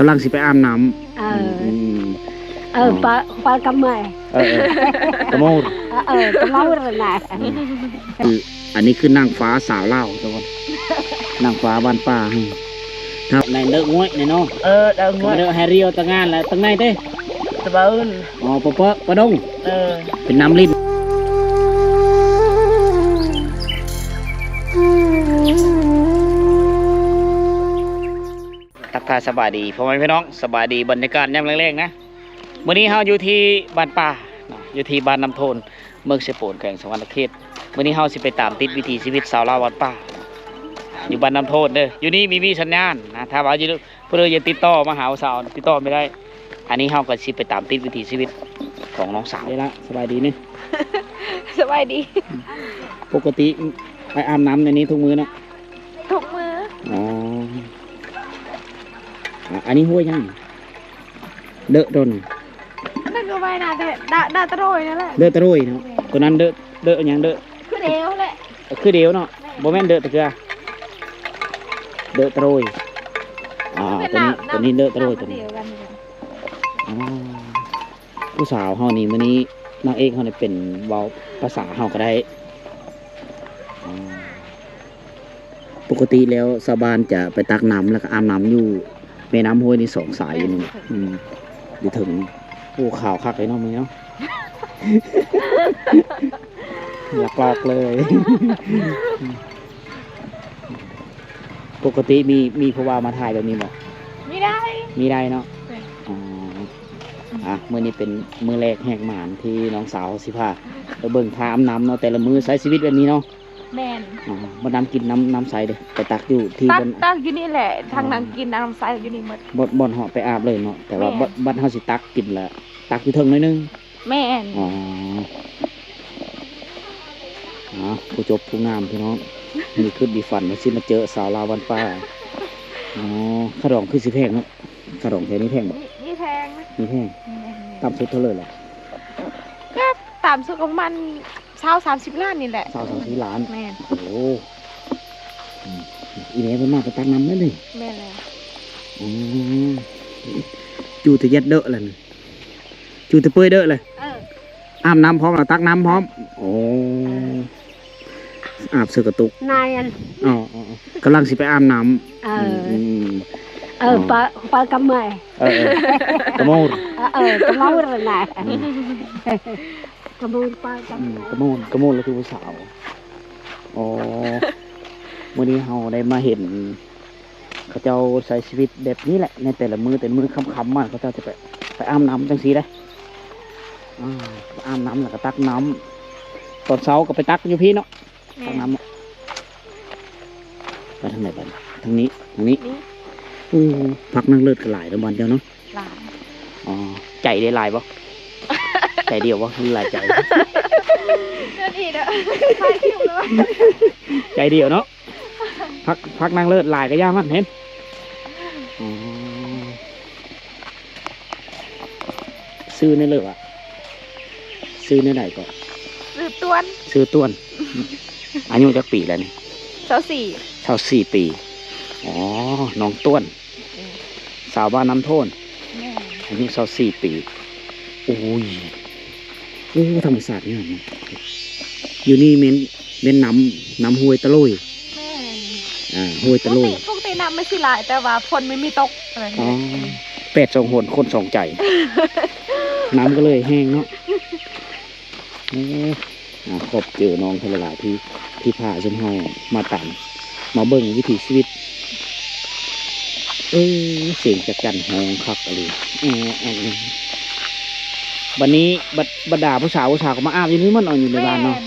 กำลังสิไปอาบน้ำปลากระเมยกระโมดกระเมยเลยนะคืออันนี้คือนางฟ้าสาวเล่าทุกคนนางฟ้าบ้านป่าครับในเลิกงวยในน้องเดินงวยเลิกแฮร์รี่ตั้งงานแล้วตั้งในเต้ตะบืนอ๋อปะดงเป็นน้ำลิ้นทักทายสบายดีพ่อแม่พี่น้องสบายดีบรรยากาศยามแรงๆนะวันนี้เราอยู่ที่บ้านป่าอยู่ที่บ้านน้ำโทนเมืองเชโปนแข่งสวรรค์เขตวันนี้เราสิไปตามติดวิถีชีวิตสาวลาวบ้านป่าอยู่บ้านน้ำโทนเด้ออยู่นี่มีสัญญาณนะถ้าว่าอยู่เพื่อจะติดต่อมาหาสาวติดต่อไม่ได้อันนี้เราก็สิไปตามติดวิถีชีวิตของน้องสาวได้ละสบายดีนี่ สบายดีปกติไปอาบน้ำในนี้ทุกมื้อนะทุกมื้ออ๋ออันนี้ห้วยยังเดอะโดนนั่นก็ไม่น่าดาตะโรยนั่นแหละเดอะตะโรยเนาะตัวนั้นเดอะยังเดอะคือเดียวแหละคือเดียวเนาะโบแมนเดอะตะเกียเดอะตะโรยตัวนี้เดอะตะโรยตัวนี้ผู้สาวเฮานี่มื้อนี้นางเอกเฮานี่เป็นเว้าภาษาเฮาก็ได้ปกติแล้วชาวบ้านจะไปตักน้ำแล้วก็อาบน้ำอยู่แม่น้ำห้วยนี่2 สายอยู่นี่อยู่ถึงผู้ข่าวคักเลยเนาะมึงเนาะ หลอกเลย ปกติมีผู้ว่ามาถ่ายแบบนี้บ่มีได้เนาะมื้อนี้เป็นมื้อแรกแหกหมานที่น้องสาวสิพาไปเบิ่งทาอาบน้ำเนาะแต่ละมื้อใช้ชีวิตแบบนี้เนาะแม่นบ่น้ำกินน้ำใสเด้ไปตักอยู่ที่บนตักอยู่นี่แหละทางนั้นกินน้ำใสอยู่นี่หมดบ่อนเหาะไปอาบเลยเนาะแต่ว่าบัดเฮาสิตักกินละตักอยู่เทิงหน่อยนึงแม่นผู้จบผู้งามพี่น้องนี่คือดีฟันมาสิมาเจอสาวลาวบ้านป่าขนมคือสิแพงเนาะขนมแค่นี้แพงบ่นี่แพงนี่แพงต่ำสุดเท่าเลยล่ะก็ต่ำสุดของมัน20-30 ล้านนี่แหละ20-30 ล้านแม่นโอ้อีเมลมันมาไปตักน้ำนั่นเลยแม่นเลยจูแต่ยัดเดอะเลยจูแต่เปื่อยเดอะเลยอาบน้ำพร้อมแล้วตักน้ำพร้อมโอ้อาบเสือกระตุกนายอันกำลังสิไปอาบน้ำปลากระเมยกระโมดกระเมยเลยนะกระโมดปลากระเมยกระโมดแล้วคือผู้สาววันนี้เราได้มาเห็นเขาเจ้าใช้ชีวิตแบบนี้แหละในแต่ละมือค่ำๆมากเขาเจ้าจะไปอาบน้ำจังสีได้อาบน้ำแล้วก็ตักน้ำตอนเช้าก็ไปตักอยู่พี่เนาะตักน้ำไปทางไหนบ้างทางนี้พักนั่งเลิศกันหลายแล้ววันเดียวเนาะหลายใจได้หลายปะใจเดียวปะหรือหลายใจใจเดียวเนาะพักนั่งเลิศหลายก็ยากมากเห็นซื้อในเลิศซื้อในไหนก่อนซื้อต้วนอายุจะปีแล้วนี่24 ปีน้องต้วนสาวบ้านน้ำโทนอายุ24 ปีโอ้ยธรรมศาสตร์นี่นะอยู่นี่เม้นน้ำห้วยตะลุยห้วยตะลุยพวกตีน้ำไม่ใช่หลายแต่ว่าฝนไม่มีตกอะไร8 2 หนคน2 ใจ น้ำก็เลยแห้งเนาะขอบเจอน้องทะเลที่พาชมเฮามาตามมาเบิ่งวิถีชีวิตเสียงจากกันห้องคักอะไรวันนี้บรรดาผู้สาวก็มาอาบอยู่นี่มันนอนอยู่ในบ้านเนาะ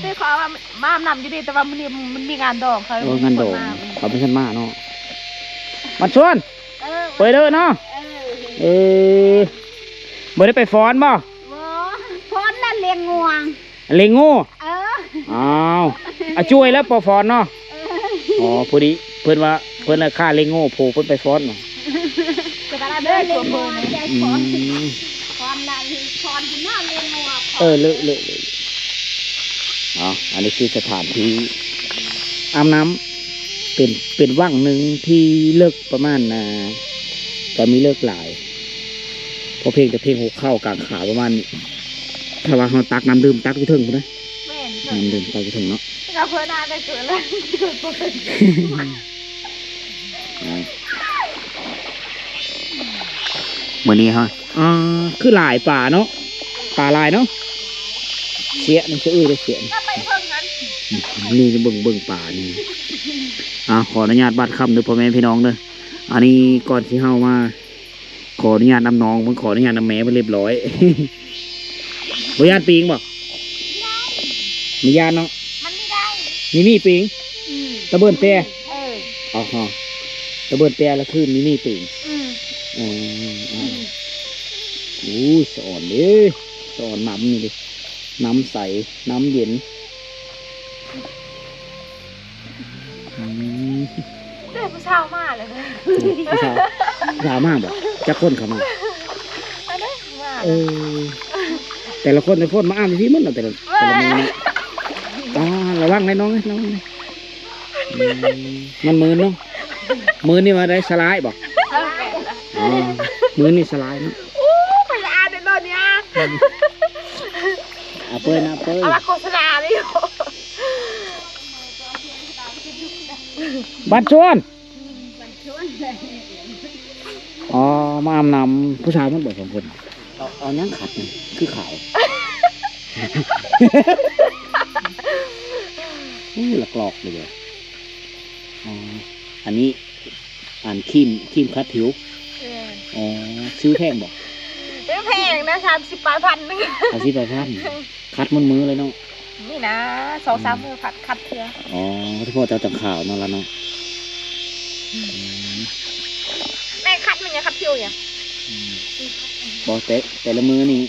ได้ขอว่ามาอาบน้ำอยู่ดีแต่ว่ามันมีงานดองเขางานดองเขาเป็นชั้นมาเนาะมันชวนไปเด้อเนาะบ่ได้ไปฟ้อนบ่ฟ้อนนั่นเลี้ยงงูอ้าวช่วยแล้วปอฟ้อนเนาะพอดีเพื่อนค่าเลี้ยงงูโผล่เพื่อนไปฟ้อนเนาะเลี้ยงงูฟ้อนนั่นฟ้อนที่หน้าเลี้ยงงูเลอะอันนี้คือสถานที่อาบน้ำเป็นว่างหนึ่งที่เลิกประมาณ แต่มีเลิกหลายเพราะเพลงแต่เพลงหัวเข้ากลางขาประมาณนี้ถ้าว่าเขาตักน้ำดื่มตักไปถึงนะน้ำดื่มตักไปถึงเนาะกับเพื่อนนานไปเกิดแล้วเกิดตัวเป็นเมื่อนี้ฮะคือหลายป่าเนาะป่าลายเนาะเสียนี่จะได้เสียนี่จะเบิ่งป่านี่ขออนุญาตบัดคำเด้อพ่อแม่พี่น้องเด้ออันนี้ก่อนที่เฮามาขออนุญาตนำน้องมันขออนุญาตนำแม่ไปเรียบร้อยอนุญาตปิงบ่มีญาติเนาะมันไม่ได้มีปิงตะเบินเตะอ๋อฮะตะเบินเตะแล้วคือมีปิงสอนเลยสอนน้ำนี่ดิน้ำใสน้ำเย็นผู้ชาวมากเลยผู้ชาวมากบ่จะค้นเข้ามาแต่ละคนมาอ้ามที่มันแต่ละมือระวังเลยน้องน้องมันมือเนาะมือนี่มาได้สลายบ่มือนี่สลายเนาะไปอ่านในตอนนี้เปิ้ลนะเปิ้ลเอาโฆษณาเลยบัตรชวนมาอาบน้ำผู้ชายมันบอก2 คนเอานั่งขัดนี่คือขาวหลอกเลยอันนี้ครีมคัดผิวซื้อแพงบอกไม่แพงนะ30,000นึง30,000คัดมือเลยเนาะนี่นะ2-3 มือคัดเถื่อที่พ่อจะจังข่าวนั่นละเนาะแม่คัดมันยังคัดผิวยังบอกแต่ละมือนี่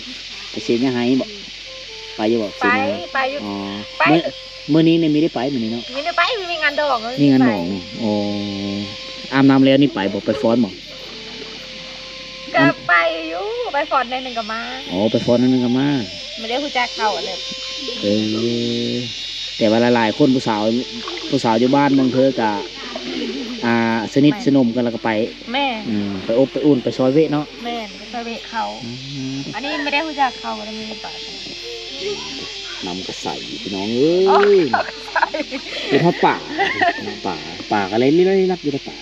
ไปเสียยังไงบอกไปอยู่บอกไปอยู่มือนี้เนี่ยมีได้ไปมือนี้เนาะมีได้ไปมีงานดอกมีงานดอกอาบน้ำแล้วนี่ไปบอกไปฟ้อนบอกก็ไปอยู่ไปฟ้อนในหนึ่งกับมาไปฟ้อนในหนึ่งกับมาไม่ได้ผู้จักเข้าเลยแต่ว่าหลายๆคนผู้สาวอยู่บ้านบางเธอกะสนิทสนมกันแล้วก็ไปแม่ไปอบไปอุ่นไปซอยเวะเนาะแม่ไปซอยเวะเขาอันนี้ไม่ได้ผู้จักเข้าแล้วมีต่อน้ำก็ใส่พี่น้องเป็นป่าอะไรนี่รักอยู่ในป่า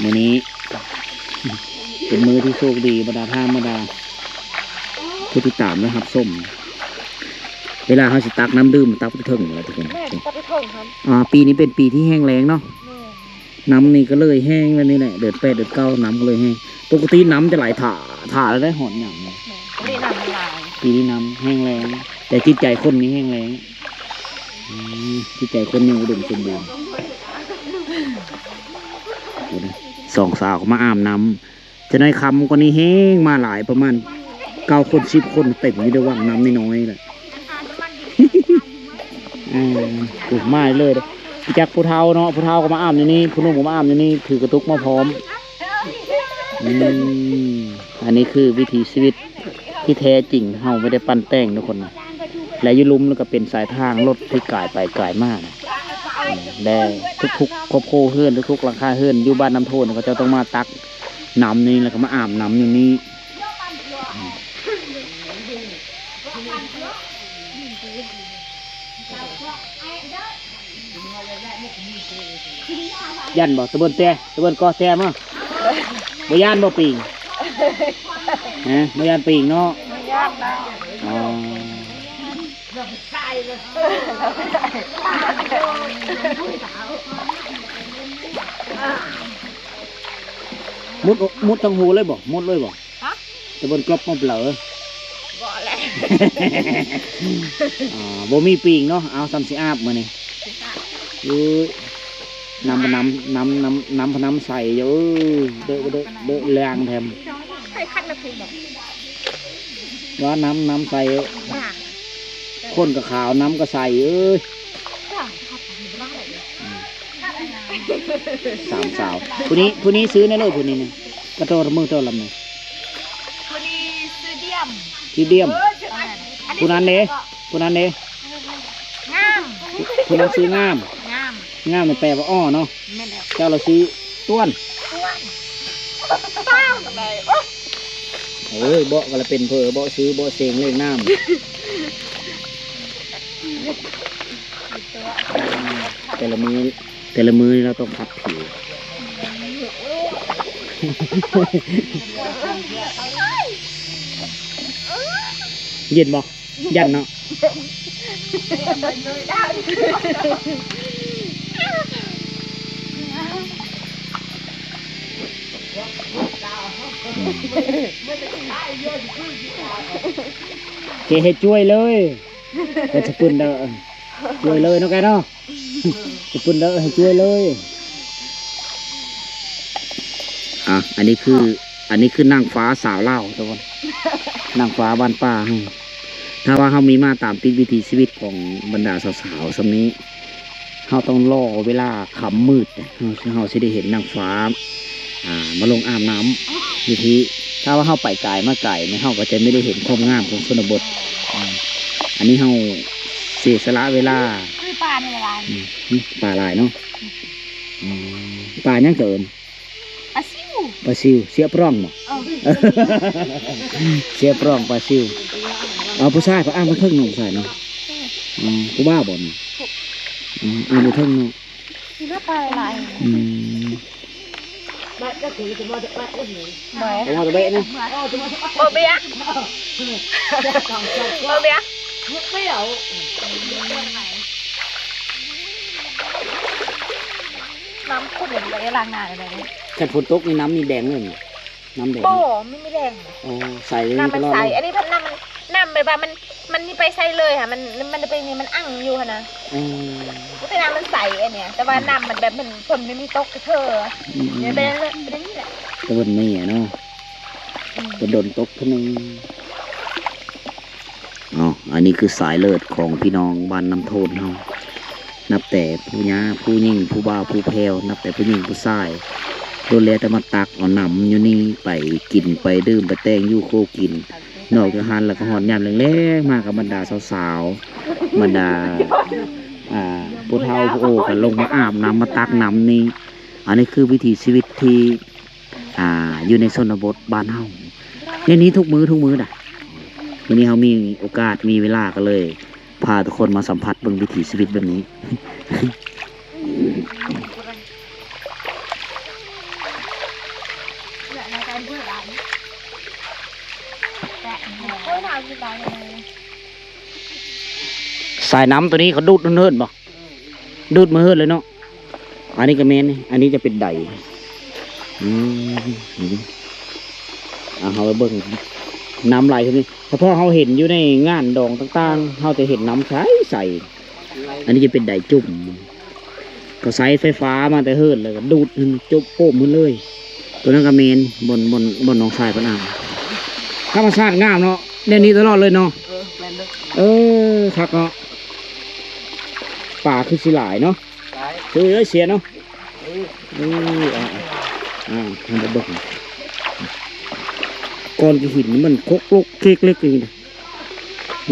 มือนี้เป็นมือที่โชคดีบรรดาท่านบรรดาผู้ติดตามนะครับส้มเวลาเขาสิตักน้ำดื่มตักไปถึงอะไรทุกคนปีนี้เป็นปีที่แห้งแล้งเนาะน้ำนี่ก็เลยแห้งแล้วนี่แหละเดือด8 เดือน 9น้ำก็เลยแห้งปกติน้ำจะไหลถ่าแล้วได้หอนอย่างนี้ปีนี้น้ำแห้งแล้งแต่จิตใจคนนี้แห้งแล้งจิตใจคนยังอุดมสมบูรณ์2 สาวมาอาบน้ำจะได้คำกว่านี้แห้งมาหลายประมาณ9 คน 10 คนเต็มอยู่ในว่างน้ำน้อยๆเลยถูกมาเลยจากผู้เฒ่าเนาะผู้เฒ่าก็มาอาบอยู่นี่ผู้หนุ่มก็มาอาบอยู่นี่ถือกระตุกมาพร้อมอันนี้คือวิถีชีวิตที่แท้จริงเฮาไม่ได้ปั้นแต่งทุกคนนะและยุลุมแล้วก็เป็นสายทางรถที่กายไปกายมากแต่ทุกครอบครัวเฮือนทุกหลังคาเฮือนอยู่บ้านน้ำโทนเขาจะต้องมาตักน้ำนี่แล้วก็มาอาบน้ำอยู่นี่ยันบอกตะเบินกอแต้มั้งบ่ยันบ่ปิงบ่ยันปิงเนาะมุดทางหูเลยบ่มุดเลยบ่ตะเบินกลบมาเปล่าบ่มีปิงเนาะเอาซ้ำสิอาบมานี่น้ำใส่เยอะเด้อแรงแถมว่าน้ำใส่ข้นกับขาวน้ำก็ใส่3 สาวผู้นี้ซื้อในเลยผู้นี้เนี่ยกระโดดมือโตลำเลยผู้นี้ซื้อเดียมผู้นั้นเน่งามผู้นั้นซื้องาม งามมันแปลว่าอ้อเนาะ แม่นแล้ว เจ้าเราซื้อต้วน ป้าอะไร เอ้ยเบาะก็ละเป็นเพอเบาะซื้อเบาะเสียงเล่นน้ำแต่ละมือนี่เราต้องขัดผิวเย็นบ่ยันเนาะเกให้ช่วยเลยก็จะปุ่นเด้อช่วยเลยเนาะแกเนาะจะปุ่นเด้อให้ช่วยเลยอันนี้คือนางฟ้าสาวเล่าทุกคนนางฟ้าบ้านป่าถ้าว่าเขามีมาตามติดวิถีชีวิตของบรรดาสาวๆสมัยนี้เขาต้องรอเวลาค่ำมืดเขาจะได้เห็นนางฟ้ามาลงอาบน้ำวิธีถ้าว่าเขาไปไกลมาไกลไม่เขาก็จะไม่ได้เห็นความงามของชนบทอันนี้เขาเสียสละเวลา คือปลาในลาย ป่าลายเนาะป่ายังเกิน ปลาซิว ปลาซิวเสียปร่องเนาะเสียปร่องปลาซิวเอาผู้ชายเขาอ้างมาเทิงหนุ่มใส่เนาะผู้บ้าบ่นอ้างมาเทิงเนาะ คือหน้าปลาลายบ่อย เอามาตะเบะนะ โอเบียโอเบียน้ำขุ่นเลยล้างหน้าอะไรเนี่ย แค่ฝนตกนี่น้ำนี่แดงเลยน้ำแดง โอ้ไม่แดง อ๋อใส่เลย น้ำมัน ตลอด ใส เลย อันนี้พันน้ำแบบว่ามันนี่ไปใส่เลยค่ะมันจะเป็นนี่มันอั่งอยู่ค่ะนะแต่น้ำมันใสอันเนี้ยแต่ว่าน้ำมันแบบมันฝนไม่มีตกเธอเนี่ยเป็นนี่แหละ ตะวันนี่เนาะจะโดนตกทีนึงอ๋ออันนี้คือสายเลือดของพี่น้องบ้านน้ำโทนเฮานับแต่ผู้หญิงผู้หญิงผู้บ่าวผู้แพรวนับแต่ผู้หญิงผู้ชายตัวเล็กแต่มาตักเอาหนำอยู่นี่ไปกินไปดื่มไปแต่งยู่โคกินนอกจากหันแล้วก็หอนยำเล็กๆมากับบรรดาสาวๆบรรดาผู้เฒ่าผู้โอ้กันลงมาอาบน้ำมาตักน้ำนี่อันนี้คือวิถีชีวิตที่อยู่ในชนบทบ้านเฮาในนี้ทุกมื้อน่ะวันนี้เขามีโอกาสมีเวลาก็เลยพาทุกคนมาสัมผัสเบิ่งวิถีชีวิตแบบนี้ สายน้ำตัวนี้เขาดูดเฮิร์นบ่ดูดมาเฮิร์นเลยเนาะอันนี้ก็เมนอันนี้จะเป็นไดเขาไปเบิ่งน้ำไหลตรงนี้เพราะเขาเห็นอยู่ในงานดองต่างๆเขาจะเห็นน้ำใสอันนี้จะเป็นไดจุ่มก็ใส่ไฟฟ้ามาแต่เฮิร์นเลยก็ดูดจุ่มโป้มมันเลยตัวนั้นก็เมนบนหนองทรายพระนามธรรมชาติงามเนาะเรื่องนี้ตลอดเลยเนาะครับเนาะป่าคือสิหลายเนาะคือเสียเนาะทำไปเบิ่งก้อนหินมันคกลกเค้กเล็กอย่างนี้นะ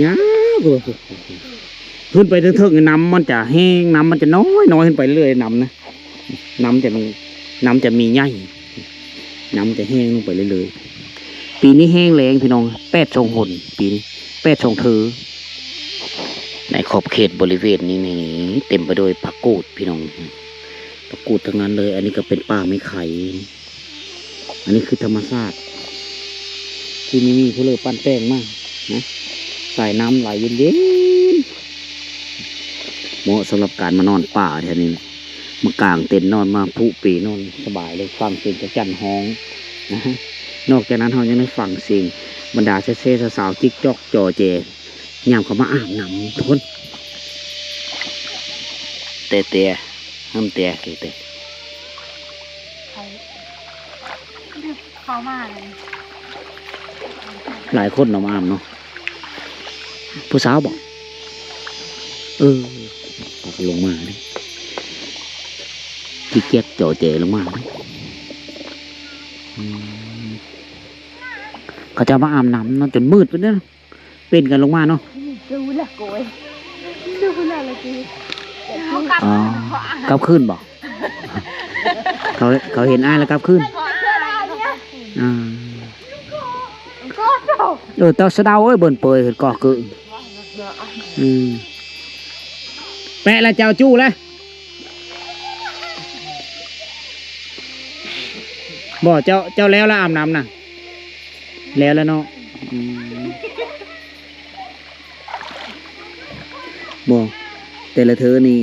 ยาวขึ้นไปถึงน้ำมันจะแห้งน้ำมันจะน้อยขึ้นไปเรื่อยน้ำนะน้ำจะมีใหญ่น้ำจะแห้งลงไปเรื่อยๆปีนี้แห้งแรงพี่น้อง8 ช่องหนปีนี้8 ช่องเธอในขอบเขตบริเวณนี้นี่เต็มไปด้วยผักกูดพี่น้องผักกูดทั้งนั้นเลยอันนี้ก็เป็นป่าไม้ไข่อันนี้คือธรรมชาติที่นี่มีผู้เลือปั้นแป้งมากนะสายน้ำไหลเย็นๆเหมาะสำหรับการมานอนป่าแถวนี้มากางเต็นท์นอนมาผู้ปีนอนสบายเลยฟังเสียงกระจั่นฮ้องนะฮะนอกจากนั้นเรายังได้ฟังเสียงบรรดาเซ่สาวๆจิ๊กจอกจอเจยามเขามาอาบน้ำทุนเตะห้ามเตะเขามาเลย หลายคนเรามาอาบเนาะผู้สาวบอกลงมาเลยที่เกียกจอเจลงมาเลยเขาจะมาอาบน้ำเนาะจนมืดไปเนี่ยเป็นกันลงมาเนาะดูแหละโกยดูแหละเลยจี เขากลับ อ๋อกลับขึ้นบ่เขาเห็นอ้ายแล้วกลับขึ้นอ่าเตาสะเดาเอ้ยเบิ่นเปยเห็นกอกกึ่งแปะละเจ้าจู้เลยบ่เจ้าแล้วละอาบน้ำน่ะแล้วเนาะบ่แต่ละเธอนี่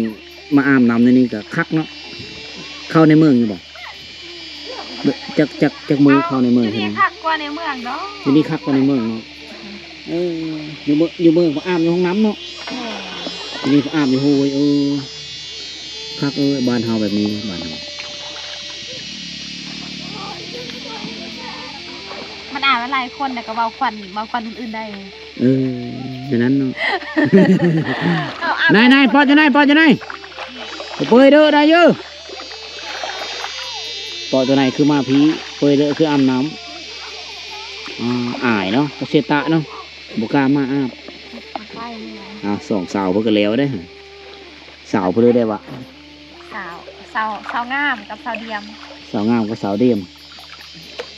มาอาบน้ำในนี่ก็คักเนาะเข้าในเมืองอยู่บ่จักมือเข้าในเมือง ที่นี่คักกว่าในเมืองเนาะ ที่นี่คักกว่าในเมืองเนาะอยู่เมืองมาอาบในห้องน้ำเนาะที่นี่อาบอยู่โหยคักบ้านเฮาแบบนี้บ้านเฮา มันอ่านว่าหลายคนแต่ก็เบาควันอื่นๆได้เดี๋ยวนั้นเนาะ นายปอดจะนายเปยเด้อได้เยอะปอดตัวไหนคือมาพีเปยเด้อคืออาบน้ำอายเนาะกเสตะเนาะบุกล้ามาอาบสองสาวเพื่อกันแล้วได้สาวเพื่อได้วะสาวงามกับสาวเดียม สาวงามกับสาวเดียม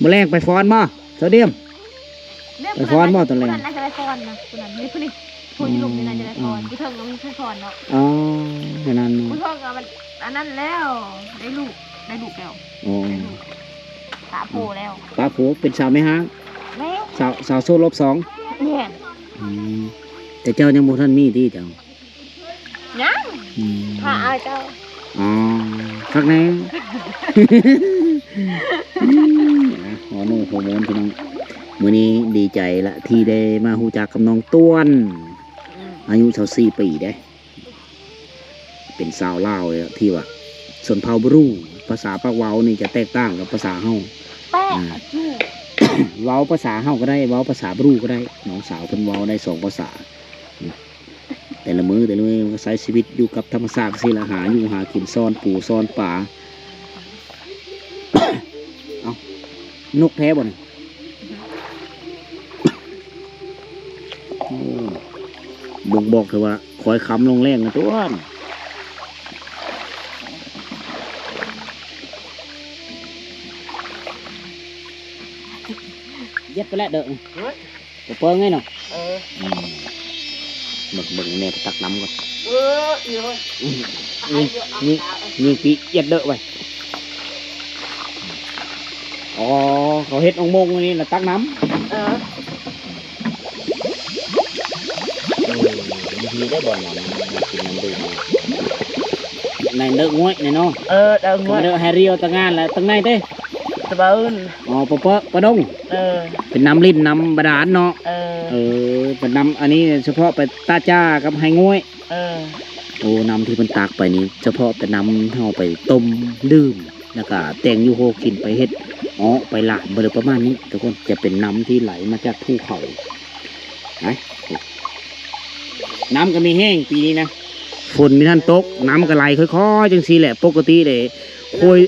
มาแรงไปฟ้อนบ่สาวเดียมไปฟ้อนบ่ตอนแรกน่าจะได้ฟ้อนนะคุณนั่นนี่คุณนี่คุณลุงนี่น่าจะได้ฟ้อนคุณเทิงก็มีฟ้อนเนาะแค่นั้นคุณเทิงก็มันอันนั้นแล้วได้ลูกแล้วตาโผล่แล้วตาโผล่เป็นสาวไม่ห้างสาวโซ่ลบ2เนี่ยแต่เจ้ายังบ่ทันมีที่เจ้ายังพาเอาเจ้าพักแน่หัวโน่หัวโมนพี่น้องมื้อนี้ดีใจละที่ได้มาฮู้จักกับน้องต้วนอายุ24 ปีได้เป็นสาวลาวเลยที่ว่าส่วนเผ่าบรูภาษาปากเว้านี่จะแตกต่างกับภาษาเฮาเว้าภาษาเฮาก็ได้เว้าภาษาบรูก็ได้น้องสาวเพิ่นเว้าได้2ภาษาแต่ละมือมันก็ใช้ชีวิตอยู่กับธรรมชาติสิละหาอยู่หากินซ่อนปูซ่อนป่า เอานกแท้บ่เนี่ยบ่งบอกเลยว่าคอยค้ำลงแรงนะตัวเย็ดไปแล้วเด้อเปิ้งไงเนาะมึงเนี่ยตักน้ำก่อนนี่ปีเย็ดเด้อไปเขาเฮ็ดองมงนี่làตักน้ำมีได้บ่อนน้ำกินน้ำดื่มในเนื้อง้อยในน้องเด้อง้อยเนื้อไฮเรียวตั้งงานแล้วตั้งในเต้ตะเบิ้ลปะดงเป็นน้ำลิ้นน้ำบาดาลเนาะเป็นน้ำอันนี้เฉพาะไปตาจ้ากับไฮง้อยน้ำที่มันตากไปนี้เฉพาะแต่น้ำเอาไปต้มดื่มแล้วก็แต่งยูโฮกินไปเฮ็ดไปหลานบริประมาณนี้ทุกคนจะเป็นน้ำที่ไหลมาจากภูเขาน้ำก็มีแห้งปีนี้นะฝนมีท่านตกน้ำก็ไหลค่อยๆจังสีแหละปกติเลยโอย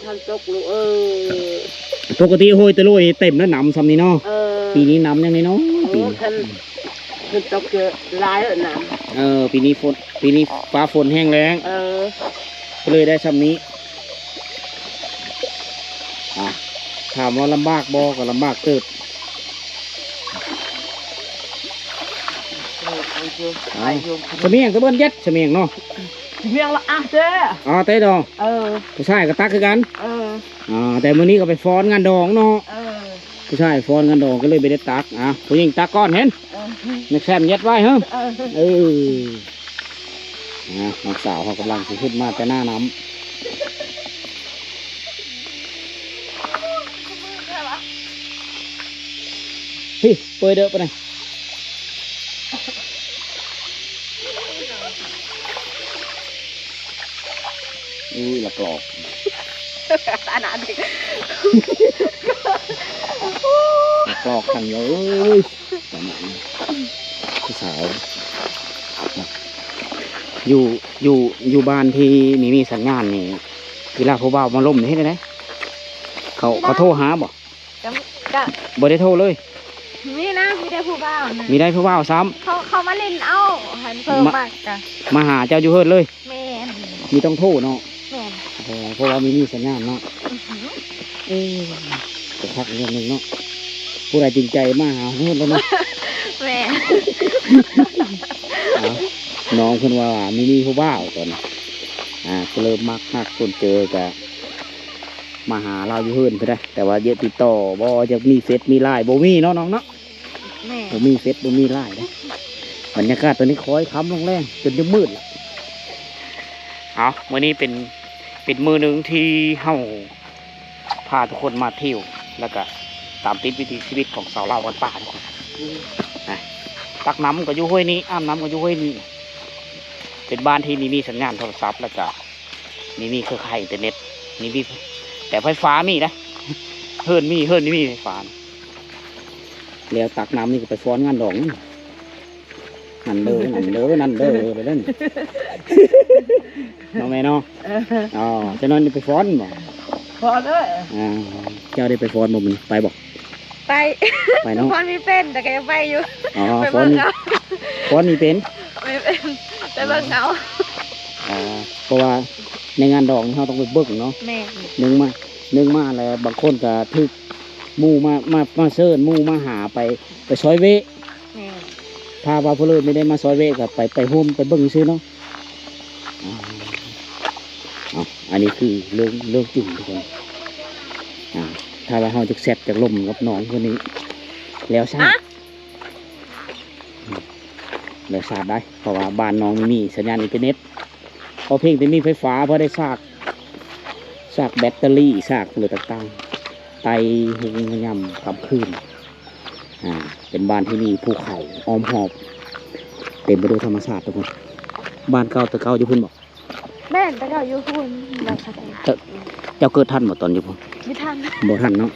ปกติโอยตะลุยเต็มแล้วน้ำซ้ำนี่เนาะปีนี้น้ำยังไงเนาะปีนี้ตกเยอะหลายแล้วน้ำปีนี้ฟ้าฝนแห้งแล้งก็เลยได้ซ้ำนี้ถามว่าลำบากบ่ก็ลำบากเติบเสมียงตะเบิ้ลยัดเสมียงเนาะเสมียงละเจ้เต้ดองผู้ชายก็ตักคือกันแต่มื้อนี้ก็ไปฟ้อนงานดองเนาะผู้ชายฟ้อนงานดองก็เลยไปได้ตักผู้หญิงตักก้อนเห็นนักแซมยัดไว้เหรอน้องสาวเขากำลังสิขึ้นมาแต่หน้าน้ำพี่เปิดเด้อไปไหนหลักหลอกอันนั้นดิหลักหลอกทางเยอะผู้สาวอยู่บ้านที่มีสัญญาณนี่เวลาผู้บ่าวมาล่มนี่ได้ไหมเขาโทรหาบ่ได้โทรเลยมีนะมีได้ผู้บ่าวนะมีได้ผู้บ่าวซ้ำเขามาเล่นเอาหันเพิ่มมากจ้ะมาหาเจ้าอยู่เฮิร์ดเลยแม่ มีต้องโทษเนาะ แม่น เพราะว่ามีสัญญาณเนาะจะพักเรื่องหนึ่งเนาะผู้ใดจริงใจมาหาเพื่อนแล้วเนาะ แม่น น้องเพิ่นว่ามีผู้บ่าวตอนนี้ก็เริ่มมักคนเจอกับมาหาเราอยู่เพื่อนไปได้แต่ว่าเยอะติดต่อบ่จะมีเฟซมีไลน์บ่มีเนาะน้องเนาะ แม่ บ่มีเฟซบ่มีไลน์นะบรรยากาศตอนนี้คอยค้ำลงแรงจนจะมืดละเอามื้อนี้เป็นมื้อหนึ่งที่เฮาพาทุกคนมาเที่ยวแล้วก็ตามติดวิถีชีวิตของสาวลาวกันป่าทุกคนตักน้ำก็อยู่ห้วยนี้อ้ามน้ำก็อยู่ห้วยนี้เป็นบ้านที่มีสัญญาณโทรศัพท์แล้วก็มีเครือข่ายอินเทอร์เน็ตมีแต่ไฟฟ้ามีนะเฮิร์นนี่มีไฟฟ้าแล้วตักน้ำนี่ก็ไปฟ้อนงานดองนั่นเด้อไปเล่นน้องแม่เนาะอ๋อจะนอนไปฟ้อนบ่ พอเลย เจ้าได้ไปฟ้อนบ่มันไปบ่ ไป เนาะ พอนมีเป็นแต่ก็ยังไปอยู่ อ๋อ ไป ฟ้อ เบิ่ น งเอา ฟ้อนนี่เป็น ไม่เป็นไปเบิ่งเอา เพราะว่าในงานดองเขาต้องไปเบิ่งเนาะ แม่ นึงมาแล้วบางคนก็ทึกหมู่มาเชิญหมู่มาหาไปซอยเวะ แม่ ถ้าว่าผู้เลิศไม่ได้มาซอยเวะก็ไปโฮมไปเบิ่งซื้อเนาะอันนี้คือเรื่องจริงทุกคนถ้าว่าเขาจะแซ่บจากลมกับน้องคนนี้แล้วชาได้เพราะว่าบ้านน้องมีสัญญาณอินเทอร์เน็ตพอเพ่งแต่มีไฟฟ้าพอได้ซากแบตเตอรี่ซากอะไรต่างๆไตหุงยำกับคืนเป็นบ้านที่มีภูเขาอ้อมหอบเต็มไปด้วยธรรมชาติทุกคนบ้านเก่าแต่เก่าอยู่พุ่นบอก แม่แต่ก็อยู่คุณเราชัดเจน เจ้าเกิดทันบ่ตอนอยู่พุ่น ไม่ทัน บ่ทันเนาะ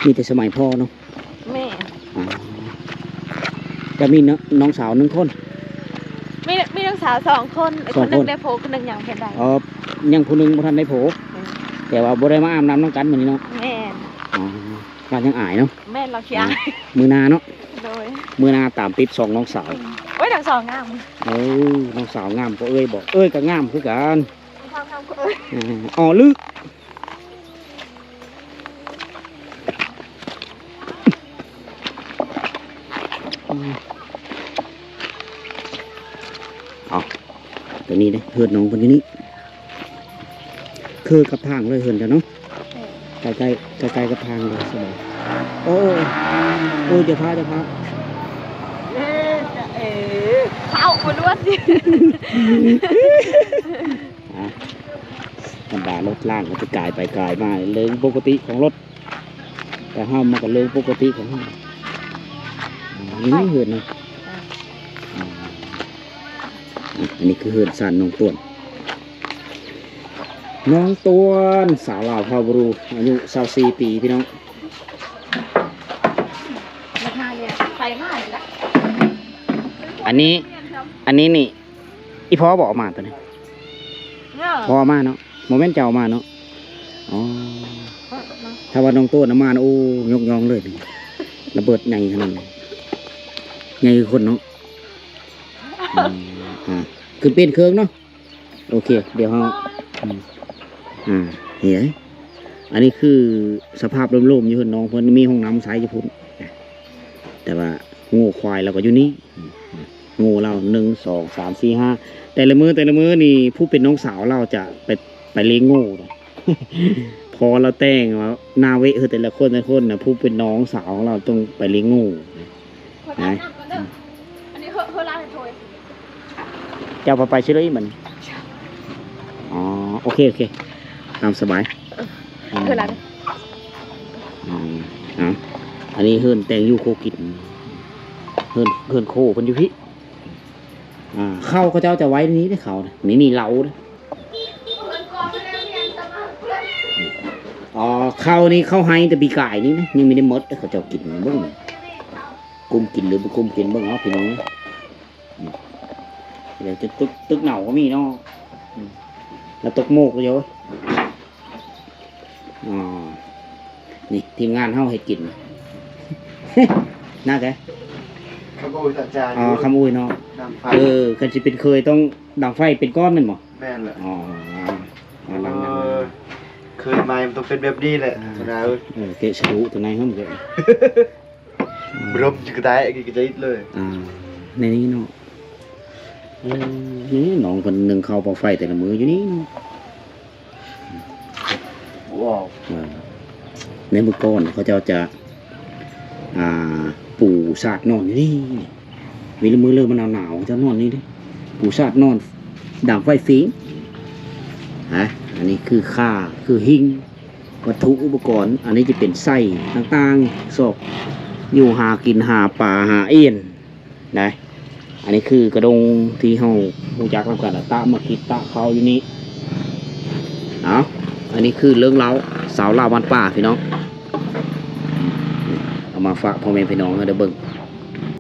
มีแต่สมัยพ่อเนาะ แม่ จะมีน้องสาว1 คน มีน้องสาว2 คนอีกคนหนึงได้โพคนหนึงยังเห็นได้ ยังผู้หนึงบ่ทันได้โผแต่ว่าบ่ได้มาอาบน้ำน้องกันมื้อนี้เนาะ แม่ ว่ายังอายเนาะ แม่เราเคียง มือนาเนาะ โดย มือนาตามติด2น้องสาว โอ้ยทั้งสองงาม น้องสาวงามก็เอ้ยบอกเอ้ยก็งามคือกัน ทั้งงามก็เอ้ย อ๋อลึกตัวนี้เลยเฮือนน้องคนนี้คือกับทางเลยเฮือนจ้ะเนาะใกล้กับทางเลยสบายโอ้จะพา เข้าคนล้วนดิ ธรรมดารถล่างมันจะกายไปกายมาเรื่องปกติของรถแต่ห้ามมากับเรื่องปกติของห้ามนี่เหือนนะอันนี้คือเหือนสันน้องต้วนสาวลาวพาวบรูอายุ24 ปีพี่น้อง ราคาเนี่ยไปมากเลยละ อันนี้นี่อีพ่อบอกมาตัวนี้พ่อมาเนาะโมเมนต์เจ้ามาเนาะอ๋อถ้าว่าน้องต้นมาโอ้ยกยองเลยระเบิดใหญ่ขนาดนี้ใหญ่คือคนเนาะคือเป็นเครื่องเนาะโอเคเดี๋ยวเราเห็นอันนี้คือสภาพโล่งๆอยู่น้องเพิ่นมีห้องน้ำใช้อยู่พุ่นแต่ว่างูควายเราก็อยู่นี่งูเรา1 2 3 4 5แต่ละมือนี่ผู้เป็นน้องสาวเราจะไปเลี้ยงงูพอเราแต่งว่านาเวะแต่ละคนนะผู้เป็นน้องสาวของเราต้องไปเลี้ยงงูนะอันนี้เขาล้างให้โถย เจ้าไปเฉยมันอ๋อโอเคตามสบายเขาล้างอันนี้เฮิร์นแต่งยูโคกินเฮิร์นโคคนอยู่พี่เข้าเขาเจ้าจะไว้นี้ได้เขานี่เหลาเข้านี่เข้าให้แต่ปีกายนี่นะยังไม่ได้มดเขาเจ้ากินบ้างกุ้มกินหรือไม่กุ้มกินบ้างเนาะพี่น้องเดี๋ยวจะตึกเหน่าก็มีเนาะแล้วตกโมกก็เยอะนี่ทีมงานเฮาให้กินน่าแกคำอุ้ยอาจารย์คำอุ้ยเนาะคันสิเป็นเคยต้องดังไฟเป็นก้อนมันบ่แม่นแหละ นั่ง คืนมามันต้องเป็นแบบนี้แหละนะเอ้ย เกะฉลุตัวไหนครับเกะ บรมจิกตายกิจเลย ในนี้เนาะนี่น้องคนหนึ่งเข้าปอกไฟแต่ละมืออยู่นี่เนาะ ว้าว ในมือก้อนเขาจะปูสาดนอนอยู่นี่มีมือเริ่มมันหนาวจะนอนนี่ดิปูสาดนอนด่างไฟฟิงอันนี้คือค่าคือหิ้งวัตถุอุปกรณ์อันนี้จะเป็นไส้ต่างๆศอกอยู่หากินหาป่าหาเอ็นนะอันนี้คือกระดงที่เฮาหูจักทำกันตะมาคิดตะเขาอยู่นี่เอาอันนี้คือเรื่องเล้าสาวลาวบ้านป่าพี่น้องเอามาฝากพ่อแม่พี่น้องให้ได้เบิ่ง